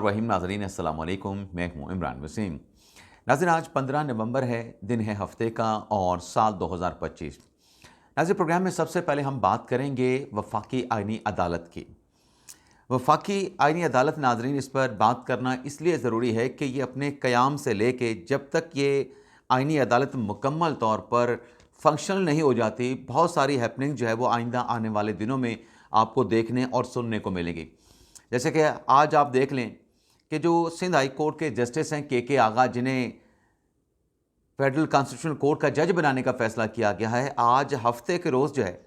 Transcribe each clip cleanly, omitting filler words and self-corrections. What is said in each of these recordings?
रहीम नाज़रीन अस्सलाम वालेकुम, मैं हूँ इमरान वसीम। नाज़रीन, आज 15 नवंबर है, दिन है हफ्ते का और साल 2025। नाज़रीन, प्रोग्राम में सबसे पहले हम बात करेंगे वफाकी आइनी अदालत की। वफाकी आइनी अदालत नाज़रीन, इस पर बात करना इसलिए ज़रूरी है कि ये अपने क़याम से लेके जब तक ये आइनी अदालत मुकम्मल तौर पर फंक्शनल नहीं हो जाती, बहुत सारी हैपनिंग जो है वो आइंदा आने वाले दिनों में आपको देखने और सुनने को मिलेगी। जैसे कि आज आप देख लें कि जो सिंध हाई कोर्ट के जस्टिस हैं के आगा, जिन्हें फेडरल कॉन्स्टिट्यूशनल कोर्ट का जज बनाने का फैसला किया गया है, आज हफ्ते के रोज़ जो है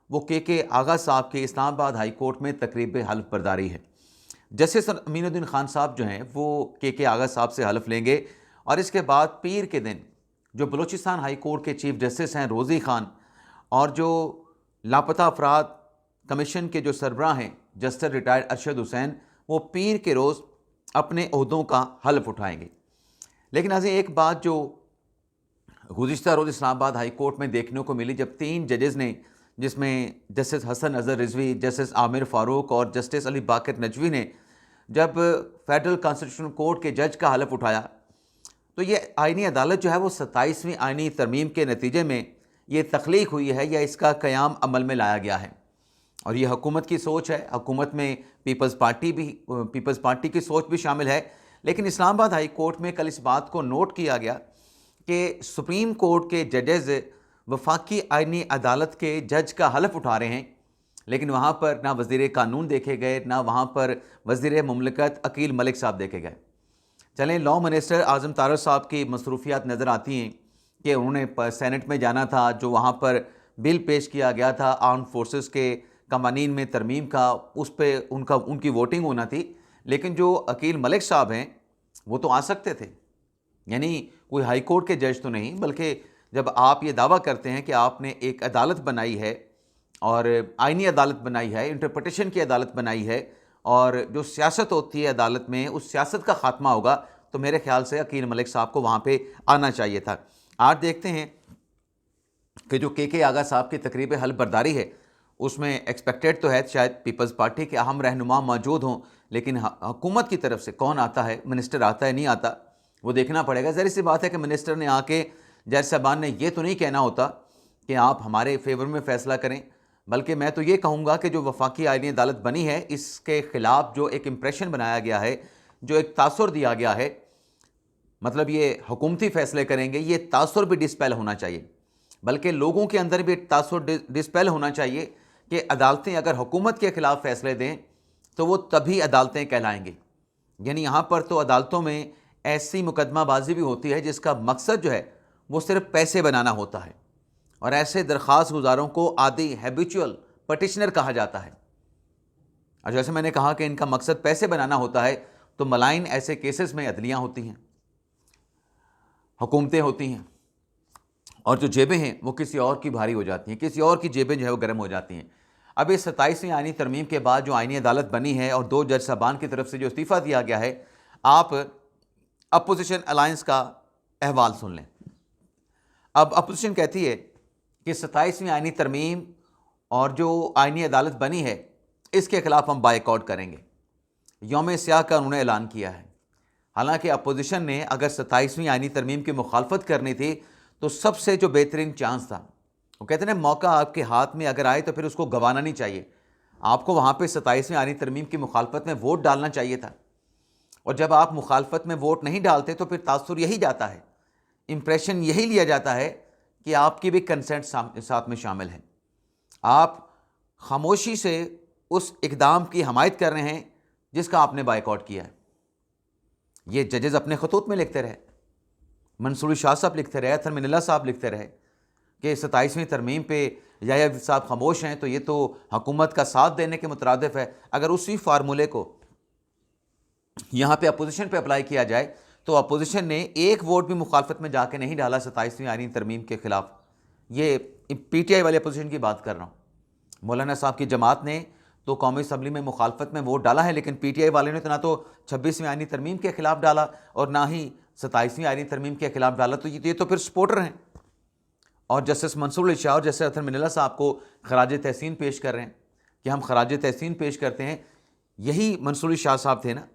वो के आगा साहब के इस्लामाबाद हाई कोर्ट में तकरीब हल्फ बर्दारी है। जस्टिस अमीनुद्दीन खान साहब जो हैं वो के आगा साहब से हल्फ लेंगे और इसके बाद पीर के दिन जो बलूचिस्तान हाई कोर्ट के चीफ जस्टिस हैं रोज़ी खान और जो लापता अफराद कमीशन के जो सरबराह हैं जस्टिस रिटायर्ड अरशद हुसैन, वो पीर के रोज़ अपने ओहदों का हल्फ उठाएंगे। लेकिन आज एक बात जो गुज़िश्ता रोज़ इस्लामाबाद हाई कोर्ट में देखने को मिली, जब 3 जजेस ने, जिसमें जस्टिस हसन अज़हर रिजवी, जस्टिस आमिर फ़ारूक और जस्टिस अली बाकर नजवी ने, जब फेडरल कॉन्स्टिट्यूशनल कोर्ट के जज का हल्फ उठाया, तो ये आइनी अदालत जो है वो 27वीं आइनी तरमीम के नतीजे में ये तख्लीक हुई है या इसका क़याम अमल में लाया गया है। और ये हुकूमत की सोच है। हुकूमत में पीपल्स पार्टी की सोच भी शामिल है। लेकिन इस्लामाबाद हाई कोर्ट में कल इस बात को नोट किया गया कि सुप्रीम कोर्ट के जजेस वफाकी आइनी अदालत के जज का हल्फ उठा रहे हैं, लेकिन वहाँ पर ना वज़ीर कानून देखे गए, ना वहाँ पर वज़ीर मुमलिकत अकील मलिक साहब देखे गए। चलें, लॉ मिनिस्टर आज़म तारड़ साहब की मसरूफियात नज़र आती हैं कि उन्होंने सेनेट में जाना था, जो वहाँ पर बिल पेश किया गया था आर्म फोर्सेस के कवानीन में तरमीम का, उस पर उनकी वोटिंग होना थी। लेकिन जो अकील मलिक साहब हैं वो तो आ सकते थे, यानी कोई हाई कोर्ट के जज तो नहीं, बल्कि जब आप ये दावा करते हैं कि आपने एक अदालत बनाई है और आइनी अदालत बनाई है, इंटरप्रिटेशन की अदालत बनाई है, और जो सियासत होती है अदालत में, उस सियासत का खात्मा होगा, तो मेरे ख्याल से अकील मलिक साहब को वहाँ पे आना चाहिए था। आज देखते हैं कि जो के आगा साहब की तकरीब हल्फ बर्दारी है, उसमें एक्सपेक्टेड तो है शायद पीपल्स पार्टी के अहम रहनुमा मौजूद हों, लेकिन हुकूमत की तरफ से कौन आता है, मिनिस्टर आता है नहीं आता, वो देखना पड़ेगा। ज़ाहिर सी बात है कि मिनिस्टर ने आके जज साहबान ने ये तो नहीं कहना होता कि आप हमारे फेवर में फ़ैसला करें, बल्कि मैं तो ये कहूँगा कि जो वफाकी आइनी अदालत बनी है, इसके ख़िलाफ़ जो एक इम्प्रेशन बनाया गया है, जो एक तासुर दिया गया है, मतलब ये हुकूमती फ़ैसले करेंगे, ये तासुर भी डिस्पेल होना चाहिए। बल्कि लोगों के अंदर भी तासुर डिस्पेल होना चाहिए कि अदालतें अगर हुकूमत के ख़िलाफ़ फ़ैसले दें तो वो तभी अदालतें कहलाएंगी। यानी यहाँ पर तो अदालतों में ऐसी मुकदमाबाजी भी होती है जिसका मकसद जो है वो सिर्फ पैसे बनाना होता है, और ऐसे दरख्वास्त गुजारों को आदि हैबिचुअल पटिशनर कहा जाता है। और जैसे मैंने कहा कि इनका मकसद पैसे बनाना होता है, तो मलाइन ऐसे केसेस में अदलियाँ होती हैं, हुकूमतें होती हैं, और जो जेबें हैं वो किसी और की भारी हो जाती हैं, किसी और की जेबें जो है वो गर्म हो जाती हैं। अब इस 27वीं आइनी तरमीम के बाद जो आइनी अदालत बनी है और 2 जज साहबान की तरफ से जो इस्तीफ़ा दिया गया है, आप अपोजिशन अलायंस का अहवाल सुन लें। अब अपोजिशन कहती है कि 27वीं आइनी तरमीम और जो आइनी अदालत बनी है, इसके ख़िलाफ़ हम बायकॉट करेंगे। यौम स्याह का उन्होंने ऐलान किया है। हालांकि अपोजिशन ने अगर 27वीं आइनी तरमीम की मुखालफत करनी थी तो सबसे जो बेहतरीन चांस था, वो कहते हैं मौका आपके हाथ में अगर आए तो फिर उसको गंवाना नहीं चाहिए। आपको वहाँ पे 27वीं आइनी तरमीम की मुखालफत में वोट डालना चाहिए था, और जब आप मुखालफत में वोट नहीं डालते तो फिर तासुर यही जाता है, इम्प्रेशन यही लिया जाता है कि आपकी भी कंसेंट साथ में शामिल है। आप खामोशी से उस इकदाम की हमायत कर रहे हैं जिसका आपने बायकॉट किया है। ये जजेस अपने खतूत में लिखते रहे, मंसूरी शाह साहब लिखते रहे, अतर मिनल्ला साहब लिखते रहे कि 27वीं तरमीम पे याया साहब खामोश हैं तो ये तो हुकूमत का साथ देने के मुतरादिफ है। अगर उसी फार्मूले को यहाँ पे अपोजिशन पे अप्लाई किया जाए तो अपोजिशन ने एक वोट भी मुखालफत में जाके नहीं डाला 27वीं आइनी तरमीम के ख़िलाफ़। ये पीटीआई वाले अपोजिशन की बात कर रहा हूँ। मौलाना साहब की जमात ने तो कौमी असम्बली में मुखालफत में वोट डाला है, लेकिन पीटीआई वाले ने तो ना तो 26वीं आइनी तरमीम के ख़िलाफ़ डाला और ना ही 27वीं आइनी तरमीम के ख़िलाफ़ डाला। तो ये तो फिर सपोर्टर हैं, और जस्टिस मंसूर शाह और जस्टिस अतर मिनल्ला साहब को खराज तहसीन पेश कर रहे हैं कि हम खराज तहसीन पेश करते हैं। यही मंसूर शाह साहब थे ना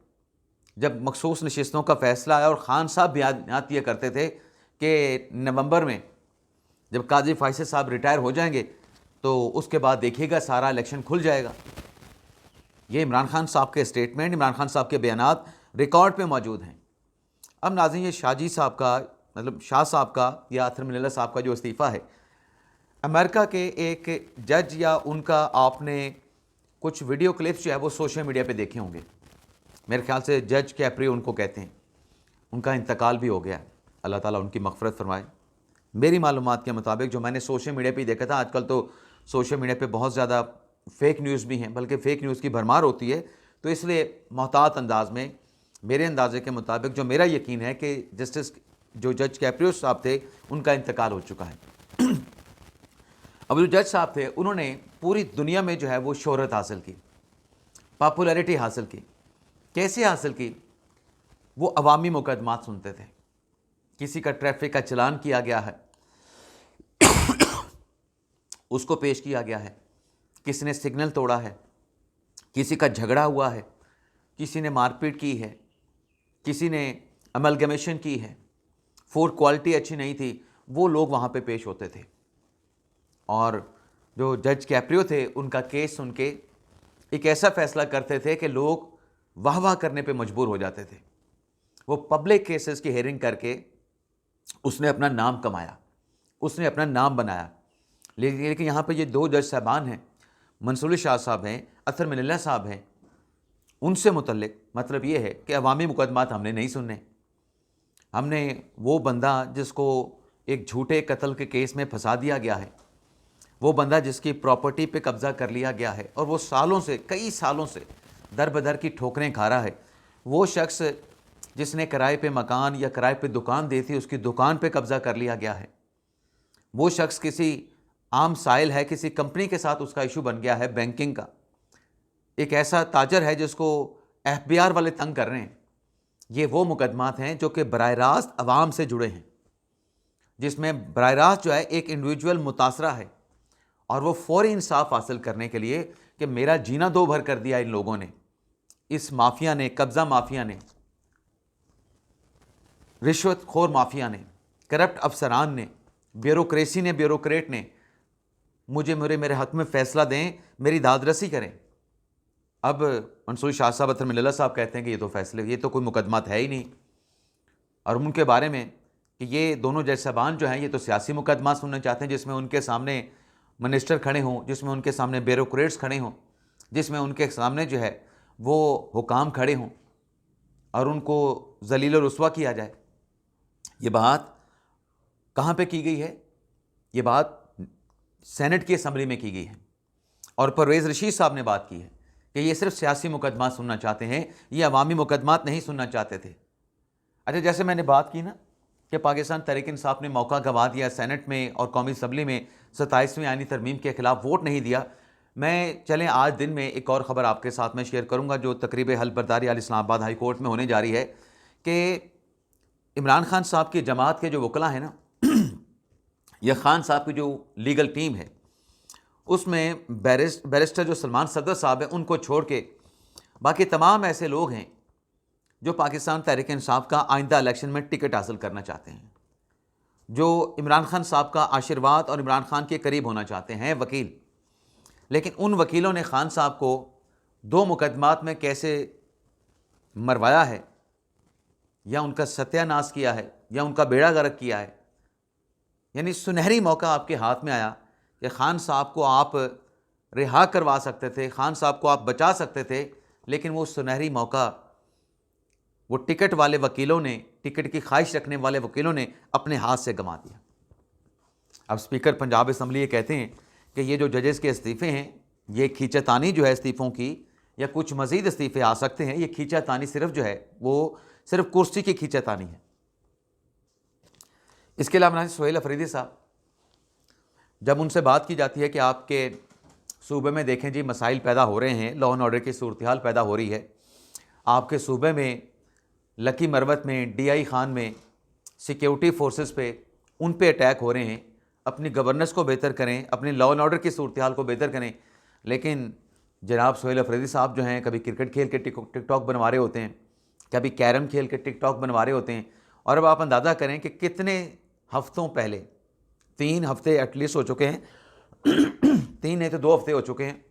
जब मखसूस नशिस्तों का फैसला आया और ख़ान साहब भी याद दिया करते थे कि नवंबर में जब काजी फैसल साहब रिटायर हो जाएंगे तो उसके बाद देखिएगा सारा इलेक्शन खुल जाएगा। ये इमरान खान साहब के स्टेटमेंट, इमरान खान साहब के बयानात रिकॉर्ड पे मौजूद हैं। अब नाज़रीन, ये शाहजी साहब का मतलब शाह साहब का या अतर मिनल्ला साहब का जो इस्तीफ़ा है, अमेरिका के एक जज या उनका आपने कुछ वीडियो क्लिप्स जो है वो सोशल मीडिया पे देखे होंगे। मेरे ख्याल से जज कैप्री उनको कहते हैं, उनका इंतकाल भी हो गया। अल्लाह ताला उनकी मग़फ़िरत फरमाए। मेरी मालूमात के मुताबिक जो मैंने सोशल मीडिया पे देखा था, आजकल तो सोशल मीडिया पे बहुत ज़्यादा फ़ेक न्यूज़ भी हैं, बल्कि फ़ेक न्यूज़ की भरमार होती है, तो इसलिए मोहतात अंदाज में मेरे अंदाजे के मुताबिक जो मेरा यकीन है कि जस्टिस जो जज कैप्रियोस साहब थे उनका इंतकाल हो चुका है। अब जो जज साहब थे उन्होंने पूरी दुनिया में जो है वो शोहरत हासिल की, पॉपुलैरिटी हासिल की। कैसे हासिल की? वो अवामी मुकदमात सुनते थे। किसी का ट्रैफिक का चलान किया गया है, उसको पेश किया गया है, किसी ने सिग्नल तोड़ा है, किसी का झगड़ा हुआ है, किसी ने मारपीट की है, किसी ने अमलगमेशन की है, फूड क्वालिटी अच्छी नहीं थी, वो लोग वहाँ पे पेश होते थे। और जो जज कैप्रियो थे उनका केस सुन के एक ऐसा फैसला करते थे कि लोग वाह वाह करने पे मजबूर हो जाते थे। वो पब्लिक केसेस की हेयरिंग करके उसने अपना नाम कमाया, उसने अपना नाम बनाया। लेकिन यहाँ पे ये दो जज साहबान हैं, मंसूर शाह साहब हैं, अतर मिनल्ला साहब हैं, उनसे मुतल्लिक मतलब ये है कि अवामी मुकदमात हमने नहीं सुनने। हमने वो बंदा जिसको एक झूठे कत्ल के केस में फंसा दिया गया है, वो बंदा जिसकी प्रॉपर्टी पे कब्ज़ा कर लिया गया है और वो सालों से, कई सालों से दर बदर की ठोकरें खा रहा है, वो शख्स जिसने किराए पे मकान या किराए पे दुकान दी थी उसकी दुकान पे कब्ज़ा कर लिया गया है, वो शख्स किसी आम साइल है, किसी कंपनी के साथ उसका इशू बन गया है बैंकिंग का, एक ऐसा ताजर है जिसको FBI वाले तंग कर रहे हैं। ये वो मुकदमात हैं जो कि बराह रास्त अवाम से जुड़े हैं, जिसमें बराह रास्त जो है एक इंडिविजुअल मुतासरा है और वो फौरी इंसाफ हासिल करने के लिए कि मेरा जीना दो भर कर दिया इन लोगों ने, इस माफिया ने, कब्ज़ा माफिया ने, रिश्वतखोर माफिया ने, करप्ट अफसरान ने, ब्यूरोक्रेसी ने, ब्यूरोक्रेट ने मुझे मेरे हक़ में फ़ैसला दें, मेरी दादरसी करें। अब मंसूर शाह साहब, अतर मिनल्ला साहब कहते हैं कि ये तो कोई मुकदमात है ही नहीं, और उनके बारे में कि ये दोनों जज साहबान जो हैं ये तो सियासी मुकदमा सुनना चाहते हैं जिसमें उनके सामने मिनिस्टर खड़े हों, जिसमें उनके सामने ब्यूरोक्रेट्स खड़े हों, जिसमें उनके सामने जो है वो हुकाम खड़े हों और उनको जलील और रुस्वा किया जाए। ये बात कहाँ पे की गई है? ये बात सेनेट की असम्बली में की गई है और परवेज़ रशीद साहब ने बात की है कि ये सिर्फ सियासी मुकदमा सुनना चाहते हैं, ये अवामी मुकदमात नहीं सुनना चाहते थे। अच्छा, जैसे मैंने बात की ना कि पाकिस्तान तहरीक इंसाफ ने मौका गंवा दिया, सेनेट में और कौमी असम्बली में 27वीं आईनी तरमीम के ख़िलाफ़ वोट नहीं दिया। मैं चलें आज दिन में एक और ख़बर आपके साथ में शेयर करूँगा जो तकरीब हल बर्दारी अल इस्लामाबाद हाई कोर्ट में होने जा रही है कि इमरान खान साहब की जमात के जो वकला हैं ना या खान साहब की जो लीगल टीम है उसमें बैरिस्टर जो सलमान सदर साहब हैं उनको छोड़ के बाकी तमाम ऐसे लोग हैं जो पाकिस्तान तहरीक इंसाफ का आइंदा इलेक्शन में टिकट हासिल करना चाहते हैं, जो इमरान खान साहब का आशीर्वाद और इमरान खान के करीब होना चाहते हैं वकील। लेकिन उन वकीलों ने खान साहब को 2 मुकदमात में कैसे मरवाया है या उनका सत्यानाश किया है या उनका बेड़ा गर्क किया है। यानी सुनहरी मौका आपके हाथ में आया कि खान साहब को आप रिहा करवा सकते थे, खान साहब को आप बचा सकते थे, लेकिन वो सुनहरी मौका वो टिकट वाले वकीलों ने, टिकट की ख्वाहिश रखने वाले वकीलों ने अपने हाथ से गंवा दिया। अब स्पीकर पंजाब असम्बली ये कहते हैं कि ये जो जजेस के इस्तीफ़े हैं ये खींचातानी जो है इस्तीफ़ों की या कुछ मज़ीद इस्तीफ़े आ सकते हैं, ये खींचातानी सिर्फ जो है वो सिर्फ कुर्सी की खींचातानी है। इसके अलावा सोहेल अफरीदी साहब, जब उनसे बात की जाती है कि आपके सूबे में देखें जी मसाइल पैदा हो रहे हैं, लॉ एंड ऑर्डर की सूरत हाल पैदा हो रही है, आपके सूबे में लकी मरवत में, DI खान में सिक्योरिटी फोर्सेस पे उन पे अटैक हो रहे हैं, अपनी गवर्नेंस को बेहतर करें, अपनी लॉ एंड ऑर्डर की सूरत हाल को बेहतर करें। लेकिन जनाब सोहेल अफरीदी साहब जो हैं कभी क्रिकेट खेल के टिकटॉक बनवा रहे होते हैं, कभी कैरम खेल के टिकटॉक बनवा रहे होते हैं। और अब आप अंदाज़ा करें कि कितने हफ्तों पहले, 3 हफ्ते एटलीस्ट हो चुके हैं 3 नहीं तो 2 हफ्ते हो चुके हैं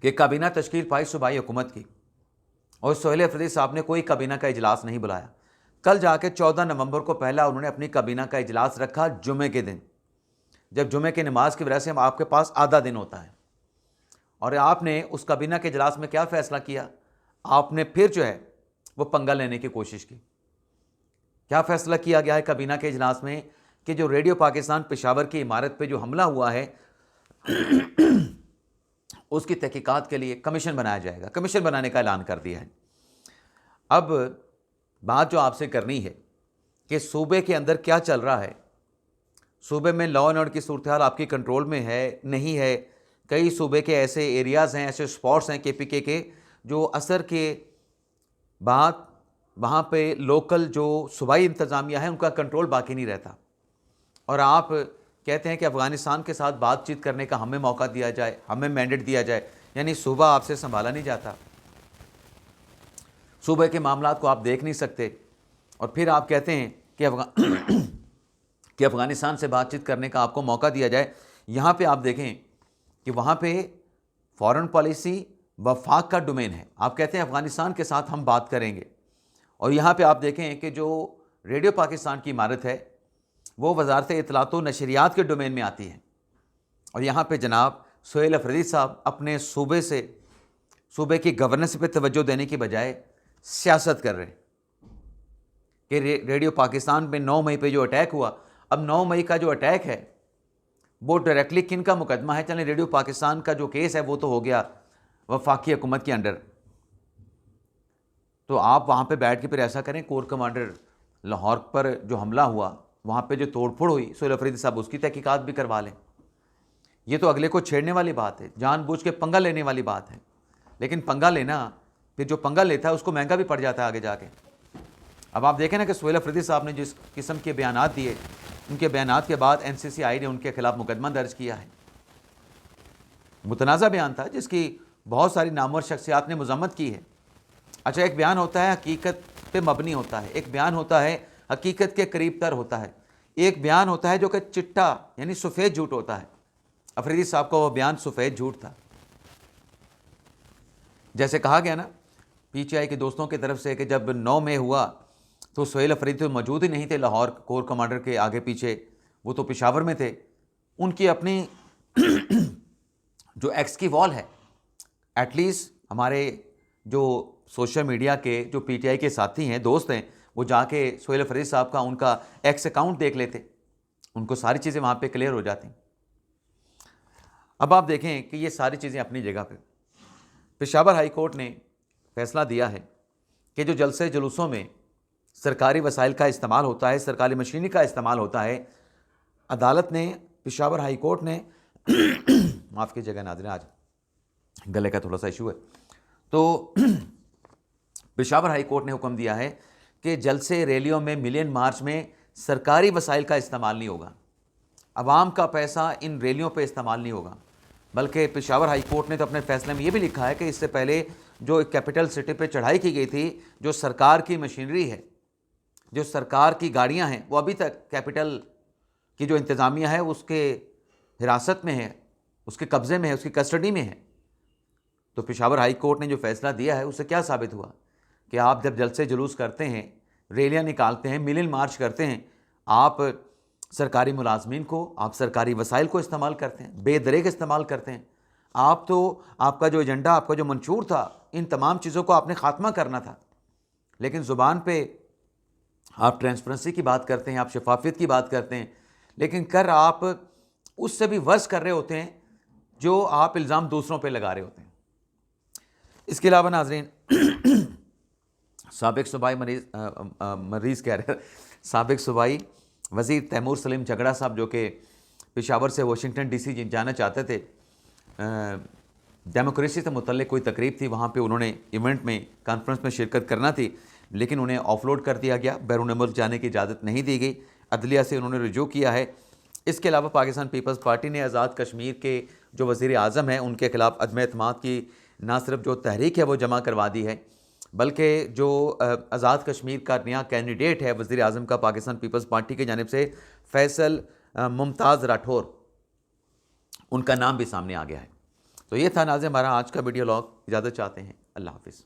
कि काबीना तश्कील पाई सूबाई हुकूमत की, और सोहेल अफरीदी साहब ने कोई काबीना का इजलास नहीं बुलाया। कल जाके 14 नवंबर को पहला उन्होंने अपनी काबीना का इजलास रखा जुमे के दिन, जब जुमे की नमाज की वजह से आपके पास आधा दिन होता है। और आपने उस काबीना के इजलास में क्या फ़ैसला किया? आपने फिर जो है वो पंगा लेने की कोशिश की। क्या फ़ैसला किया गया है काबीना के इजलास में कि जो रेडियो पाकिस्तान पेशावर की इमारत पे जो हमला हुआ है उसकी तहकीकात के लिए कमीशन बनाया जाएगा। कमीशन बनाने का ऐलान कर दिया है। अब बात जो आपसे करनी है कि सूबे के अंदर क्या चल रहा है, सूबे में लॉ एंड ऑर्डर की सूरत हाल आपकी कंट्रोल में है, नहीं है। कई सूबे के ऐसे एरियाज़ हैं, ऐसे स्पॉट्स हैं KPK के, जो असर के बाद वहाँ पे लोकल जो सूबाई इंतज़ामिया है उनका कंट्रोल बाकी नहीं रहता। और आप कहते हैं कि अफ़गानिस्तान के साथ बातचीत करने का हमें मौका दिया जाए, हमें मैंडेट दिया जाए, यानी सूबा आपसे संभाला नहीं जाता, सूबे के मामलात को आप देख नहीं सकते। और फिर आप कहते हैं कि अफ़गानिस्तान से बातचीत करने का आपको मौका दिया जाए। यहाँ पे आप देखें कि वहाँ पे फॉरेन पॉलिसी वफाक का डोमेन है। आप कहते हैं अफ़गानिस्तान के साथ हम बात करेंगे, और यहाँ पे आप देखें कि जो रेडियो पाकिस्तान की इमारत है वो वजारत इत्तलात व नशरियात के डोमेन में आती है। और यहाँ पे जनाब सोहेल अफरीदी साहब अपने सूबे की गवर्नेंस पे तवज्जो देने की बजाय सियासत कर रहे हैं कि रेडियो पाकिस्तान में 9 मई पे जो अटैक हुआ, अब 9 मई का जो अटैक है वो डायरेक्टली किन का मुकदमा है? चलें, रेडियो पाकिस्तान का जो केस है वो तो हो गया वफाकी हुकूमत के अंडर। तो आप वहाँ पे बैठ के फिर ऐसा करें, कोर कमांडर लाहौर पर जो हमला हुआ, वहाँ पे जो तोड़फोड़ हुई, सोहेल अफरीदी साहब उसकी तहकीकात भी करवा लें। ये तो अगले को छेड़ने वाली बात है, जानबूझ के पंगा लेने वाली बात है। लेकिन पंगा लेना, फिर जो पंगा लेता है उसको महंगा भी पड़ जाता है आगे जाके। अब आप देखें ना कि सोहेल अफरीदी साहब ने जिस किस्म के बयानात दिए, उनके बयानात के बाद NCCI ने उनके खिलाफ मुकदमा दर्ज किया है। मुतनाज़ा बयान था जिसकी बहुत सारी नामवर शख्सियात ने मजम्मत की है। अच्छा, एक बयान होता है हकीकत पे मबनी होता है, एक बयान होता है हकीकत के करीब तर होता है, एक बयान होता है जो कि चिट्टा यानी सफ़ेद झूठ होता है। अफरीदी साहब का वो बयान सफ़ेद झूठ था। जैसे कहा गया ना PTI के दोस्तों की तरफ से कि जब 9 मई हुआ तो सोहेल अफरीदी तो मौजूद ही नहीं थे लाहौर कोर कमांडर के आगे पीछे, वो तो पेशावर में थे। उनकी अपनी जो एक्स की वॉल है, एटलीस्ट हमारे जो सोशल मीडिया के जो PTI के साथी हैं, दोस्त हैं, वो जाके सोहेल अफरीदी साहब का उनका एक्स अकाउंट देख लेते, उनको सारी चीज़ें वहाँ पे क्लियर हो जाती। अब आप देखें कि ये सारी चीज़ें अपनी जगह पे। पेशावर हाई कोर्ट ने फैसला दिया है कि जो जलसे जुलूसों में सरकारी वसाइल का इस्तेमाल होता है, सरकारी मशीनरी का इस्तेमाल होता है, अदालत ने, पेशावर हाई कोर्ट ने माफ़ कीजिएगा नाज़रीन, आज गले का थोड़ा सा इशू है, तो पेशावर हाई कोर्ट ने हुक्म दिया है कि जलसे रैलियों में, मिलियन मार्च में सरकारी वसाइल का इस्तेमाल नहीं होगा, अवाम का पैसा इन रैलियों पे इस्तेमाल नहीं होगा। बल्कि पेशावर हाई कोर्ट ने तो अपने फैसले में ये भी लिखा है कि इससे पहले जो कैपिटल सिटी पे चढ़ाई की गई थी, जो सरकार की मशीनरी है, जो सरकार की गाड़ियां हैं, वो अभी तक कैपिटल की जो इंतज़ामिया है उसके हिरासत में है, उसके कब्ज़े में है, उसकी कस्टडी में है। तो पेशावर हाई कोर्ट ने जो फैसला दिया है उससे क्या साबित हुआ कि आप जब जलसे जुलूस करते हैं, रैलियाँ निकालते हैं, मिलियन मार्च करते हैं, आप सरकारी मुलाजमीन को, आप सरकारी वसाइल को इस्तेमाल करते हैं, बेदरेग इस्तेमाल करते हैं। आप तो, आपका जो एजेंडा, आपका जो मंशूर था, इन तमाम चीज़ों को आपने ख़ात्मा करना था, लेकिन ज़ुबान पे आप ट्रांसपेरेंसी की बात करते हैं, आप शफाफियत की बात करते हैं, लेकिन कर आप उससे भी वर्स कर रहे होते हैं जो आप इल्ज़ाम दूसरों पे लगा रहे होते हैं। इसके अलावा नाज़रीन, साबिक सूबाई वज़ीर तैमूर सलीम झगड़ा साहब, जो कि पेशावर से वाशिंगटन DC जाना चाहते थे, डेमोक्रेसी से मुतल्लिक़ कोई तकरीब थी, वहाँ पे उन्होंने इवेंट में, कॉन्फ्रेंस में शिरकत करना थी, लेकिन उन्हें ऑफलोड कर दिया गया, बैरून मुल्क जाने की इजाज़त नहीं दी गई, अदलिया से उन्होंने रुजू किया है। इसके अलावा पाकिस्तान पीपल्स पार्टी ने आज़ाद कश्मीर के जो वज़ीर आज़म हैं उनके खिलाफ अदम एतमाद की ना सिर्फ जो तहरीक है वो जमा करवा दी है, बल्कि जो आज़ाद कश्मीर का नया कैंडिडेट है वज़ीर आज़म का पाकिस्तान पीपल्स पार्टी की जानिब से, फैसल मुमताज़ राठौर, उनका नाम भी सामने आ गया है। तो ये था नाज़रीन हमारा आज का वीडियो लॉग। इजाज़त चाहते हैं, अल्लाह हाफ़िज़।